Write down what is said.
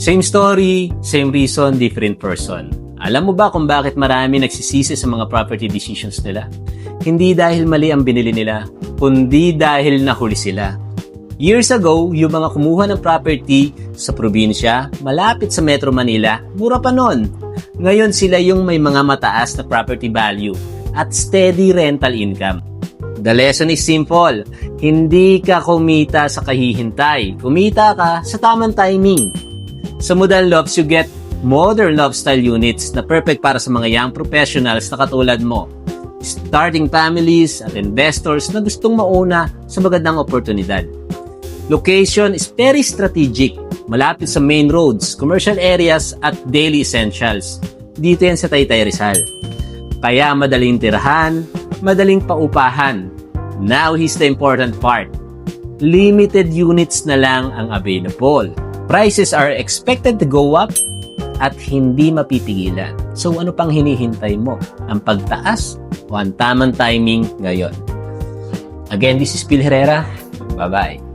Same story, same reason, different person. Alam mo ba kung bakit marami nagsisisi sa mga property decisions nila? Hindi dahil mali ang binili nila, kundi dahil nahuli sila. Years ago, yung mga kumuha ng property sa probinsya, malapit sa Metro Manila, mura pa nun. Ngayon sila yung may mga mataas na property value at steady rental income. The lesson is simple. Hindi ka kumita sa kahihintay. Kumita ka sa tamang timing. Sa Modal Loves, you get modern lifestyle units na perfect para sa mga young professionals na katulad mo. Starting families at investors na gustong mauna sa magandang oportunidad. Location is very strategic. Malapit sa main roads, commercial areas at daily essentials. Dito yan sa Taytay Rizal. Kaya madaling tirahan, madaling paupahan. Now here's the important part. Limited units na lang ang available. Prices are expected to go up at hindi mapipigilan. So ano pang hinihintay mo? Ang pagtaas o ang tamang timing ngayon? Again, this is Phil Herrera. Bye-bye.